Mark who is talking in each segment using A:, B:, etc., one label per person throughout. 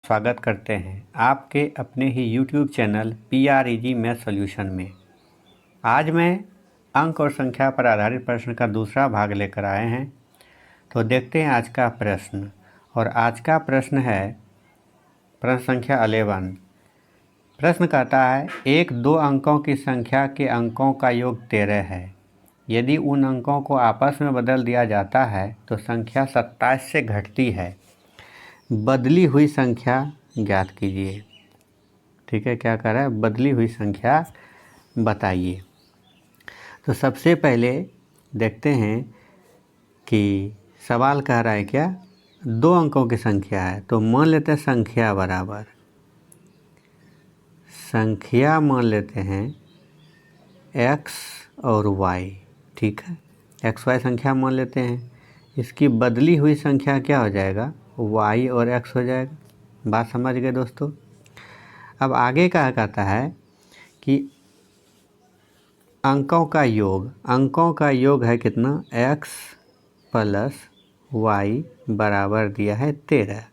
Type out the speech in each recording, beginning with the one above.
A: स्वागत करते हैं आपके अपने ही YouTube channel PREG math solution में। आज मैं अंक और संख्या पर आधारित प्रश्न का दूसरा भाग लेकर आए हैं। तो देखते हैं आज का प्रश्न। और आज का प्रश्न है प्रश्न संख्या 11। प्रश्न कहता है एक दो अंकों की संख्या के अंकों का योग 13 है। यदि उन अंकों को आपस में बदल दिया जाता है तो संख्या 27 से घटती है। बदली हुई संख्या ज्ञात कीजिए। ठीक है, क्या कर रहा है, बदली हुई संख्या बताइए। तो सबसे पहले देखते हैं कि सवाल कह रहा है क्या, दो अंकों की संख्या है। तो मान लेते हैं संख्या बराबर संख्या मान लेते हैं x और y। ठीक है, x y संख्या मान लेते हैं। इसकी बदली हुई संख्या क्या हो जाएगा, y और x हो जाएगा। बात समझ गए दोस्तों। अब आगे क्या कहता है कि अंकों का योग है कितना, x प्लस y बराबर दिया है 13।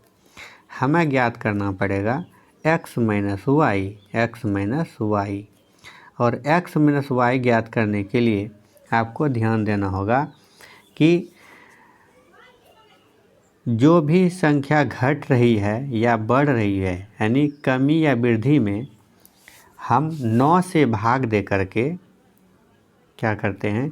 A: हमें ज्ञात करना पड़ेगा x माइनस वाई। और x माइनस वाई ज्ञात करने के लिए आपको ध्यान देना होगा कि जो भी संख्या घट रही है या बढ़ रही है, यानी कमी या वृद्धि में, हम 9 से भाग दे करके क्या करते हैं,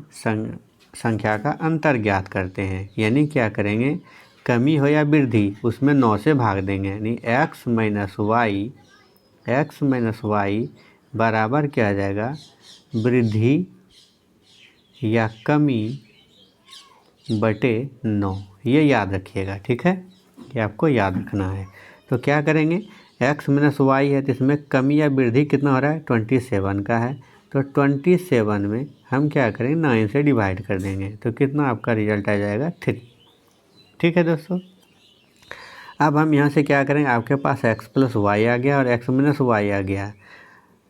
A: संख्या का अंतर ज्ञात करते हैं। यानी क्या करेंगे, कमी हो या वृद्धि उसमें 9 से भाग देंगे। यानी x माइनस वाई बराबर क्या आ जाएगा, वृद्धि या कमी बटे 9। ये याद रखिएगा। ठीक है, ये आपको याद रखना है। तो क्या करेंगे, x माइनस वाई है तो इसमें कमी या वृद्धि कितना हो रहा है, 27 का है। तो 27 में हम क्या करेंगे, 9 से डिवाइड कर देंगे। तो कितना आपका रिजल्ट आ जाएगा, 3। ठीक है दोस्तों। अब हम यहाँ से क्या करेंगे, आपके पास x प्लस वाई आ गया और x माइनस वाई आ गया।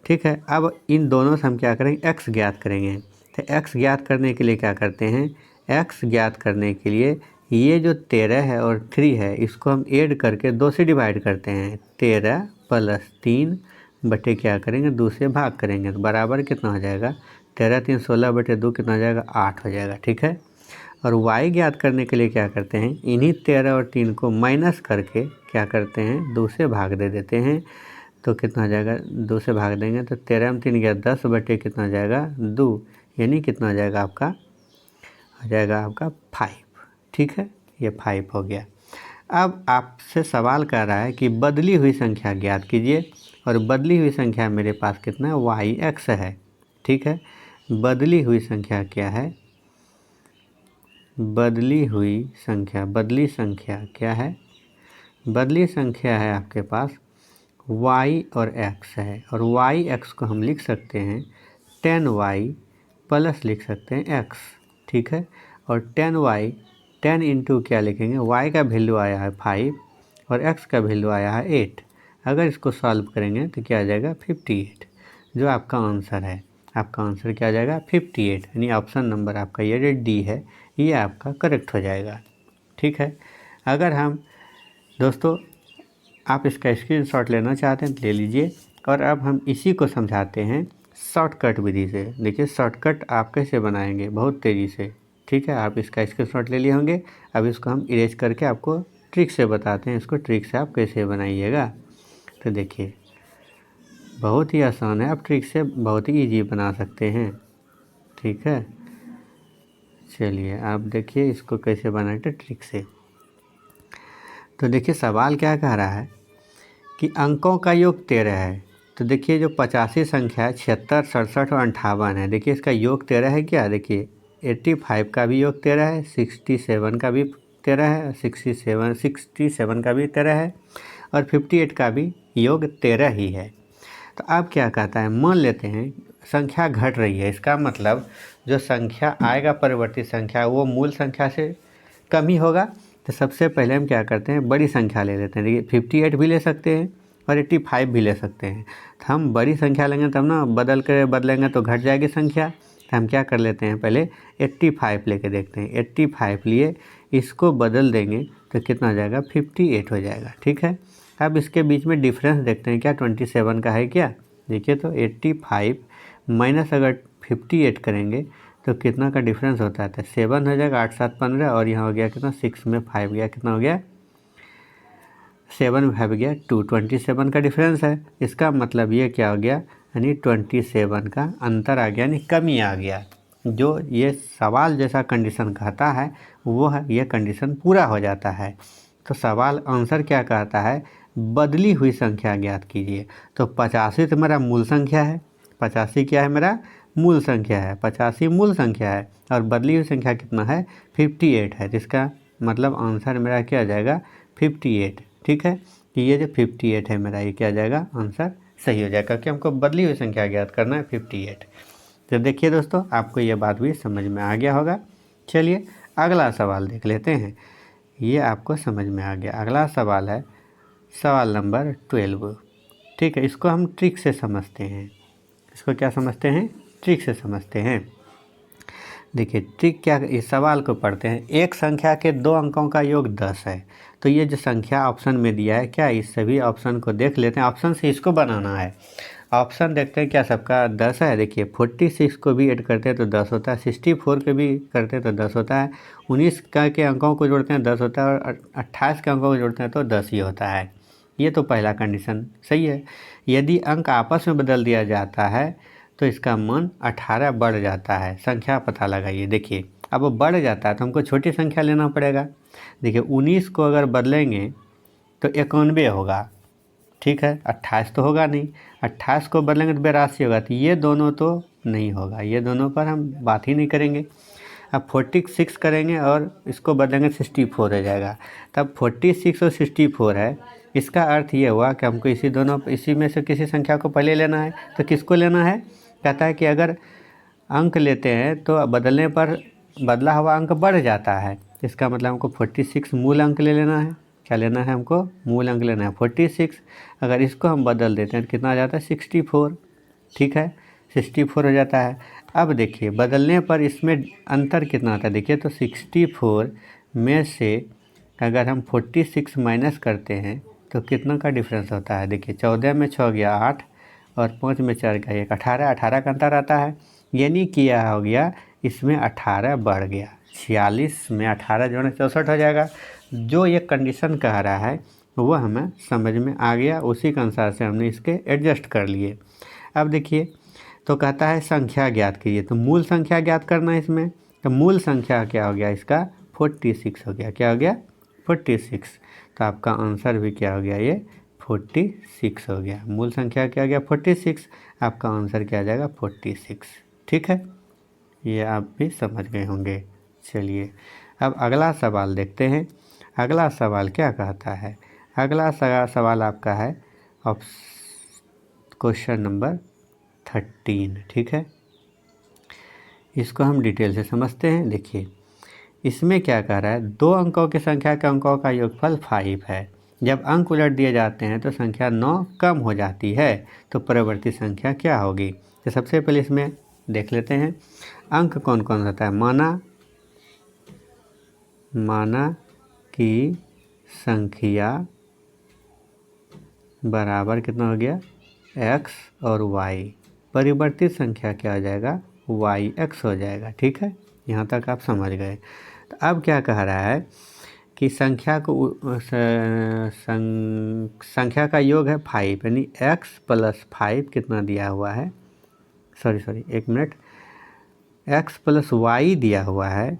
A: ठीक है, अब इन दोनों से हम क्या करेंगे, x ज्ञात करेंगे। तो x ज्ञात करने के लिए क्या करते हैं, x ज्ञात करने के लिए ये जो 13 है और 3 है इसको हम ऐड करके 2 से डिवाइड करते हैं। 13 प्लस 3 बटे क्या करेंगे, 2 से भाग करेंगे। तो बराबर कितना हो जाएगा, 13 3 16 बटे 2 कितना हो जाएगा, 8 हो जाएगा। ठीक है, और y ज्ञात करने के लिए क्या करते हैं, इन्हीं 13 और 3 को माइनस करके क्या करते हैं, 2 से भाग दे देते हैं। तो कितना हो जाएगा, 2 से भाग देंगे तो 13 में 3 गया 10 बटे कितना हो जाएगा, 2। यानी कितना हो जाएगा आपका, हो जाएगा आपका 5। ठीक है, ये 5 हो गया। अब आपसे सवाल कर रहा है कि बदली हुई संख्या ज्ञात कीजिए। और बदली हुई संख्या मेरे पास कितना है, वाई एक्स है। ठीक है, बदली हुई संख्या क्या है, बदली संख्या क्या है, बदली संख्या है आपके पास y और x है। और y x को हम लिख सकते हैं 10y प्लस लिख सकते हैं x। ठीक है, और 10y 10 इंटू क्या लिखेंगे, y का वैल्यू आया है 5 और x का वैल्यू आया है 8। अगर इसको सॉल्व करेंगे तो क्या आ जाएगा, 58। जो आपका आंसर है, आपका आंसर क्या आ जाएगा, 58। यानी ऑप्शन नंबर आपका ये जो डी है ये आपका करेक्ट हो जाएगा। ठीक है, अगर हम दोस्तों आप इसका स्क्रीनशॉट लेना चाहते हैं तो ले लीजिए। और अब हम इसी को समझाते हैं शॉर्टकट विधि से। देखिए शॉर्टकट आप कैसे बनाएंगे बहुत तेज़ी से। ठीक है, आप इसका स्क्रीनशॉट ले लिए होंगे। अब इसको हम इरेज करके आपको ट्रिक से बताते हैं, इसको ट्रिक से आप कैसे बनाइएगा। तो देखिए बहुत ही आसान है, आप ट्रिक से बहुत ही ईजी बना सकते हैं। ठीक है, चलिए आप देखिए इसको कैसे बनाते ट्रिक से। तो देखिए सवाल क्या कह रहा है कि अंकों का योग 13 है। तो देखिए जो 85 संख्या है, 76 67 और 58 है। देखिए इसका योग 13 है क्या, देखिए 85 का भी योग 13 है, 67 का भी 13 है, 67 का भी 13 है और 58 का भी योग 13 ही है। तो अब क्या कहता है, मान लेते हैं संख्या घट रही है। इसका मतलब जो संख्या आएगा परिवर्तित संख्या वो मूल संख्या से कम ही होगा। तो सबसे पहले हम क्या करते हैं, बड़ी संख्या ले लेते हैं। देखिए 58 भी ले सकते हैं और 85 भी ले सकते हैं। तो हम बड़ी संख्या लेंगे तब ना, बदलेंगे तो घट जाएगी संख्या। तो हम क्या कर लेते हैं, पहले 85 लेके देखते हैं। 85 लिए इसको बदल देंगे तो कितना हो जाएगा, 58 हो जाएगा। ठीक है, अब इसके बीच में डिफरेंस देखते हैं क्या 27 का है क्या। देखिए तो 85 माइनस अगर 58 करेंगे तो कितना का डिफरेंस होता है, तो 7 हो जाएगा, 8 7 15, और यहाँ हो गया कितना 6 में 5 गया, कितना हो गया 7 में 5 गया 2, 27 का डिफरेंस है। इसका मतलब ये क्या हो गया, यानी 27 का अंतर आ गया, यानी कमी आ गया। जो ये सवाल जैसा कंडीशन कहता है वो है, ये कंडीशन पूरा हो जाता है। तो सवाल आंसर क्या कहता है, बदली हुई संख्या ज्ञात कीजिए। तो 85 तो मेरा मूल संख्या है, 85 क्या है मेरा मूल संख्या है, 85 मूल संख्या है, और बदली हुई संख्या कितना है 58 है। जिसका मतलब आंसर मेरा क्या आ जाएगा 58। ठीक है, कि ये जो 58 है मेरा, ये क्या आ जाएगा आंसर सही हो जाएगा, क्योंकि हमको बदली हुई संख्या ज्ञात करना है 58। तो देखिए दोस्तों, आपको ये बात भी समझ में आ गया होगा। चलिए अगला सवाल देख लेते हैं। ये आपको समझ में आ गया। अगला सवाल है सवाल नंबर 12। ठीक है, इसको हम ट्रिक से समझते हैं। इसको क्या समझते हैं, ट्रिक से समझते हैं। देखिए ट्रिक क्या, इस सवाल को पढ़ते हैं। एक संख्या के 2 अंकों का योग 10 है। तो ये जो संख्या ऑप्शन में दिया है, क्या इस सभी ऑप्शन को देख लेते हैं, ऑप्शन से इसको बनाना है। ऑप्शन देखते हैं क्या सबका 10 है। देखिए 46 को भी ऐड करते हैं तो 10 होता है, 64 के भी करते हैं तो 10 होता है, 19 के अंकों को जोड़ते हैं 10 होता है, और 28 के अंकों को जोड़ते हैं तो 10 ही होता है। ये तो पहला कंडीशन सही है। यदि अंक आपस में बदल दिया जाता है तो इसका मान 18 बढ़ जाता है। संख्या पता लगाइए। देखिए अब वो बढ़ जाता है तो हमको छोटी संख्या लेना पड़ेगा। देखिए 19 को अगर बदलेंगे तो 91 होगा। ठीक है, 28 तो होगा नहीं, 28 को बदलेंगे तो 82 होगा। तो ये दोनों तो नहीं होगा, ये दोनों पर हम बात ही नहीं करेंगे। अब 46 करेंगे और इसको बदलेंगे 64 हो जाएगा। तब 46 और 64 है, इसका अर्थ ये हुआ कि हमको इसी में से किसी संख्या को पहले लेना है। तो किसको लेना है, कहता है कि अगर अंक लेते हैं तो बदलने पर बदला हुआ अंक बढ़ जाता है। इसका मतलब हमको 46 मूल अंक ले लेना है। क्या लेना है हमको, मूल अंक लेना है 46। अगर इसको हम बदल देते हैं तो कितना आ जाता है 64। ठीक है, 64 हो जाता है। अब देखिए बदलने पर इसमें अंतर कितना आता है। देखिए तो 64 में से अगर हम 46 माइनस करते हैं तो कितना का डिफरेंस होता है। देखिए 14 में 6 गया 8, और 5 में 4 का 1, 18 का अंतर आता है। यानी कि यह हो गया इसमें 18 बढ़ गया, 46 में 18 जोड़े 64 हो जाएगा। जो ये कंडीशन कह रहा है वो हमें समझ में आ गया, उसी के अनुसार से हमने इसके एडजस्ट कर लिए। अब देखिए तो कहता है संख्या ज्ञात कीजिए। तो मूल संख्या ज्ञात करना है इसमें। तो मूल संख्या क्या हो गया इसका 46 हो गया। क्या हो गया 46। तो आपका आंसर भी क्या हो गया, ये 46 हो गया। मूल संख्या क्या हो गया 46, आपका आंसर क्या आ जाएगा 46। ठीक है, ये आप भी समझ गए होंगे। चलिए अब अगला सवाल देखते हैं। अगला सवाल क्या कहता है। अगला सवाल आपका है क्वेश्चन नंबर 13। ठीक है, इसको हम डिटेल से समझते हैं। देखिए इसमें क्या कह रहा है, 2 अंकों की संख्या के अंकों का योगफल 5 है। जब अंक उलट दिए जाते हैं तो संख्या 9 कम हो जाती है। तो परवर्ती संख्या क्या होगी। तो सबसे पहले इसमें देख लेते हैं अंक कौन कौन होता है। माना कि संख्या बराबर कितना हो गया x और y, परिवर्तित संख्या क्या हो जाएगा yx हो जाएगा। ठीक है, यहाँ तक आप समझ गए। तो अब क्या कह रहा है कि संख्या का योग है 5, यानी x + 5 कितना दिया हुआ है, सॉरी 1 मिनट, x + y दिया हुआ है,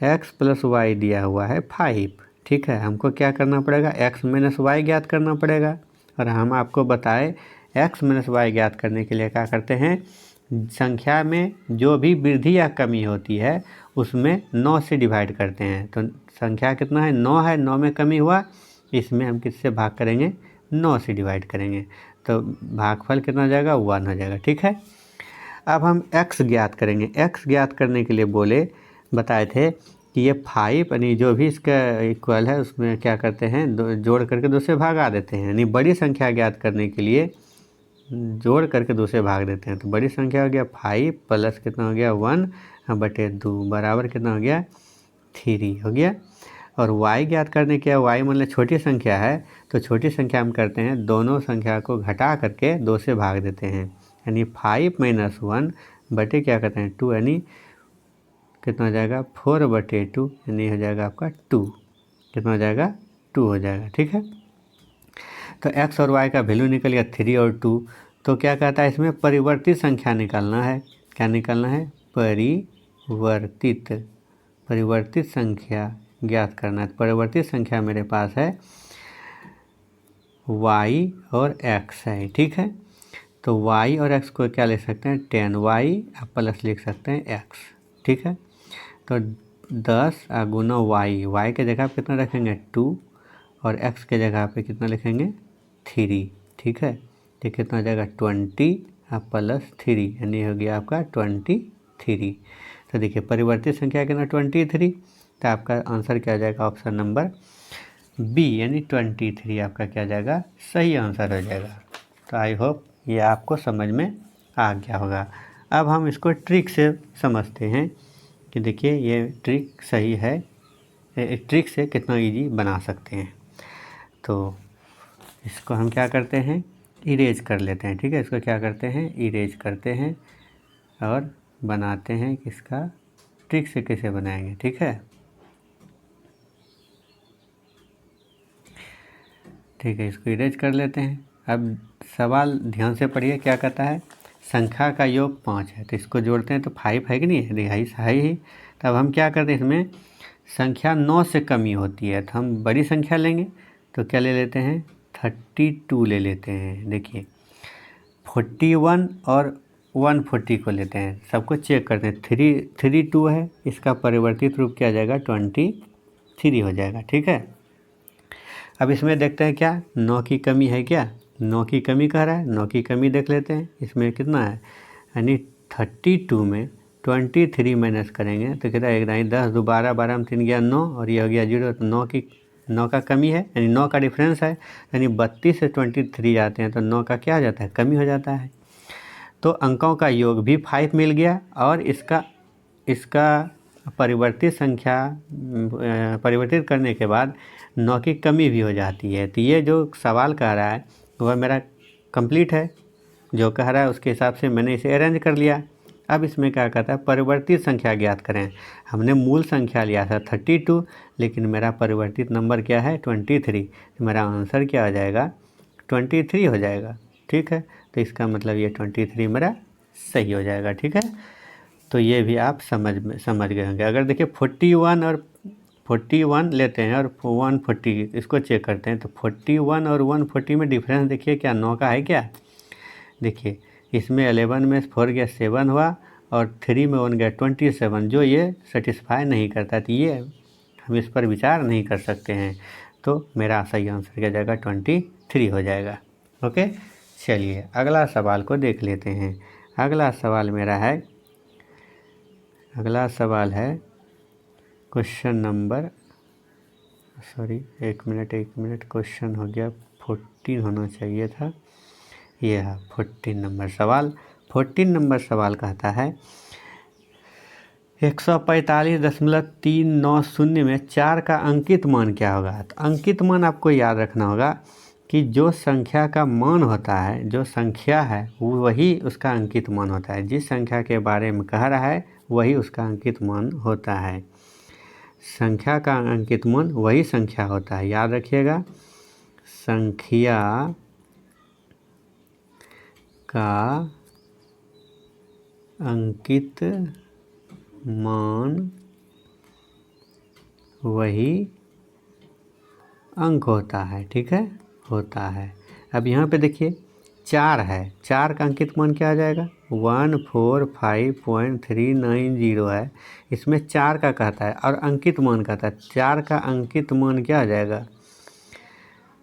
A: x + y दिया हुआ है 5। ठीक है, हमको क्या करना पड़ेगा x - y ज्ञात करना पड़ेगा। और हम आपको बताए x - y ज्ञात करने के लिए क्या करते हैं, संख्या में जो भी वृद्धि या कमी होती है उसमें 9 से डिवाइड करते हैं। तो संख्या कितना है 9 है, 9 में कमी हुआ, इसमें हम किससे भाग करेंगे 9 से डिवाइड करेंगे। तो भागफल कितना हो जाएगा 1 हो जाएगा। ठीक है, अब हम x ज्ञात करेंगे। x ज्ञात करने के लिए बताए थे कि ये 5 यानी जो भी इसका इक्वल है उसमें क्या करते हैं जोड़ करके 2 से भागा देते हैं। यानी बड़ी संख्या ज्ञात करने के लिए जोड़ करके 2 से भाग देते हैं। तो बड़ी संख्या हो गया 5 + कितना हो गया 1/2 बराबर कितना हो गया 3 हो गया। और y ज्ञात करने के y मतलब छोटी संख्या है, तो छोटी संख्या हम करते हैं दोनों संख्या को घटा करके 2 से भाग देते हैं, यानी 5 - 1 बटे क्या करते हैं 2, यानी कितना हो जाएगा 4/2, यानी हो जाएगा आपका 2, कितना हो जाएगा 2 हो जाएगा। ठीक है, तो x और y का वैल्यू निकल गया 3 और 2। तो क्या कहता है इसमें परिवर्तित संख्या निकालना है। क्या निकालना है? परिवर्तित संख्या ज्ञात करना है। परिवर्तित संख्या मेरे पास है y और x है। ठीक है, तो y और x को क्या लिख सकते हैं 10y प्लस लिख सकते हैं x। ठीक है, तो 10 गुना y के जगह पे कितना रखेंगे 2 और x के जगह पे कितना लिखेंगे 3। ठीक है, तो कितना हो जाएगा 20 प्लस 3, यानी हो गया आपका 23। तो देखिए परिवर्तित संख्या कितना 23, तो आपका आंसर क्या आ जाएगा ऑप्शन नंबर बी, यानी 23 आपका क्या जाएगा सही आंसर हो जाएगा। तो आई होप ये आपको समझ में आ गया होगा। अब हम इसको ट्रिक से समझते हैं कि देखिए ये ट्रिक सही है, ट्रिक से कितना इजी बना सकते हैं। तो इसको हम क्या करते हैं इरेज कर लेते हैं। ठीक है, इसको क्या करते हैं इरेज करते हैं और बनाते हैं किसका ट्रिक से कैसे बनाएंगे। ठीक है, ठीक है, इसको इरेज कर लेते हैं। अब सवाल ध्यान से पढ़िए, क्या कहता है संख्या का योग 5 है, तो इसको जोड़ते हैं तो 5 है कि नहीं है, है ही। तब हम क्या करते हैं इसमें संख्या 9 से कमी होती है, तो हम बड़ी संख्या लेंगे, तो क्या ले लेते हैं 32 ले लेते हैं। देखिए 41 और 140 को लेते हैं, सबको चेक करते हैं 32 है, इसका परिवर्तित रूप क्या आ जाएगा 23 हो जाएगा। ठीक है, अब इसमें देखते हैं क्या 9 की कमी है, क्या 9 की कमी कह रहा है, 9 की कमी देख लेते हैं। इसमें कितना है, यानी 32 में 23 माइनस करेंगे तो कितना एक 10 2 12 12 में 3 गया 9 और ये हो गया 0, तो 9 का कमी है, यानी 9 का डिफरेंस है, यानी 32 से 23 जाते हैं तो 9 का क्या हो जाता है कमी हो जाता है। तो अंकों का योग भी 5 मिल गया और इसका परिवर्तित संख्या परिवर्तित करने के बाद 9 की कमी भी हो जाती है। तो ये जो सवाल कह रहा है वह मेरा कंप्लीट है, जो कह रहा है उसके हिसाब से मैंने इसे अरेंज कर लिया। अब इसमें क्या कहता है परिवर्तित संख्या ज्ञात करें। हमने मूल संख्या लिया था 32, लेकिन मेरा परिवर्तित नंबर क्या है 23, तो मेरा आंसर क्या हो जाएगा 23 हो जाएगा। ठीक है, तो इसका मतलब ये 23 मेरा सही हो जाएगा। ठीक है, तो ये भी आप समझ गए होंगे। अगर देखिए 41 और 41 लेते हैं और 140 इसको चेक करते हैं, तो 41 और 140 में डिफरेंस देखिए क्या 9 का है क्या। देखिए इसमें 11 में 4 गया 7 हुआ और 3 में 1 गया 27, जो ये सेटिस्फाई नहीं करता, तो ये हम इस पर विचार नहीं कर सकते हैं। तो मेरा सही आंसर क्या जाएगा 23 हो जाएगा। ओके, चलिए अगला सवाल को देख लेते हैं। अगला सवाल है क्वेश्चन नंबर एक मिनट क्वेश्चन हो गया 14 होना चाहिए था, ये है 14 नंबर सवाल। 14 नंबर सवाल कहता है 145.390 में 4 का अंकित मान क्या होगा। तो अंकित मान आपको याद रखना होगा कि जो संख्या का मान होता है, जो संख्या है वही उसका अंकित मान होता है। जिस संख्या के बारे में कह रहा है वही उसका अंकित मान होता है। संख्या का अंकित मान वही संख्या होता है, याद रखिएगा। संख्या का अंकित मान वही अंक होता है। ठीक है, होता है। अब यहाँ पे देखिए 4 है, 4 का अंकित मान क्या आ जाएगा 145.390 है। इसमें 4 का कहता है और अंकित मान कहता है, 4 का अंकित मान क्या आ जाएगा,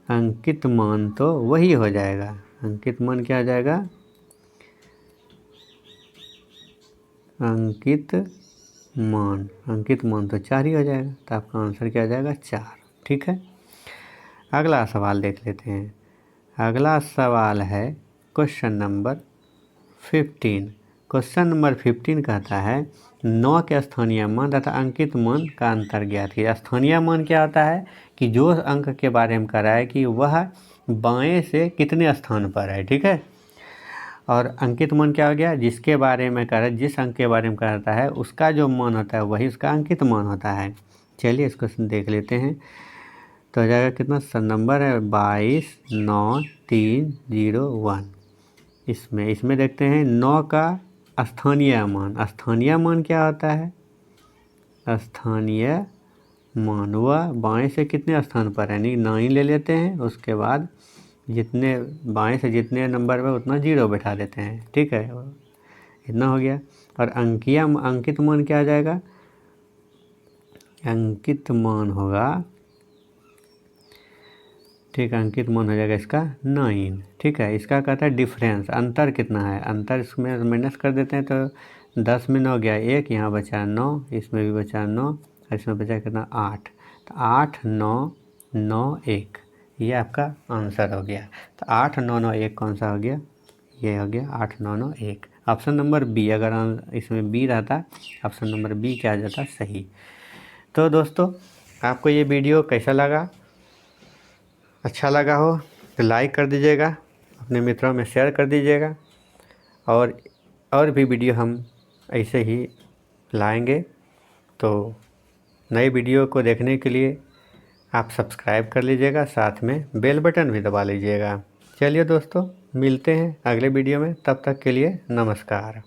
A: अंकित मान तो वही हो जाएगा। अंकित मान क्या आ जाएगा, अंकित मान तो 4 ही हो जाएगा, तो आपका आंसर क्या आ जाएगा 4। ठीक है, अगला सवाल देख लेते हैं। अगला सवाल है क्वेश्चन नंबर 15। क्वेश्चन नंबर 15 कहता है 9 के स्थानीय मान तथा अंकित मान का अंतर ज्ञात कीजिए। स्थानीय मान क्या होता है कि जो अंक के बारे में कह रहा है कि वह बाएं से कितने स्थान पर है, ठीक है। और अंकित मान क्या हो गया, जिसके बारे में कह रहा है, जिस अंक के बारे में कहता है उसका जो मान होता है वही उसका अंकित मान होता है। चलिए इसको देख लेते हैं। तो हो जाएगा कितना नंबर है 229301। इसमें देखते हैं 9 का स्थानीय मान। स्थानीय मान क्या होता है, स्थानीय मान वह बाएं से कितने स्थान पर है, यानी 9 ले लेते हैं, उसके बाद जितने बाएं से जितने नंबर में उतना 0 बैठा देते हैं, ठीक है, इतना हो गया। और अंकित मान क्या आ जाएगा, अंकित मान होगा, ठीक है, अंकित मान हो जाएगा इसका 9, ठीक है। इसका कहता है डिफरेंस, अंतर कितना है, अंतर इसमें माइनस कर देते हैं तो 10 में 9 गया 1, यहाँ बचा 9, इसमें भी बचा 9, और इसमें बचा कितना 8, तो 8 9 9 1, ये आपका आंसर हो गया। तो 8 9 9 1 कौन सा हो गया, ये हो गया 8 9 9 1, ऑप्शन नंबर बी। अगर इसमें बी रहता ऑप्शन नंबर बी क्या आ जाता सही। तो दोस्तों आपको ये वीडियो कैसा लगा, अच्छा लगा हो तो लाइक कर दीजिएगा, अपने मित्रों में शेयर कर दीजिएगा, और भी वीडियो हम ऐसे ही लाएंगे। तो नए वीडियो को देखने के लिए आप सब्सक्राइब कर लीजिएगा, साथ में बेल बटन भी दबा लीजिएगा। चलिए दोस्तों मिलते हैं अगले वीडियो में, तब तक के लिए नमस्कार।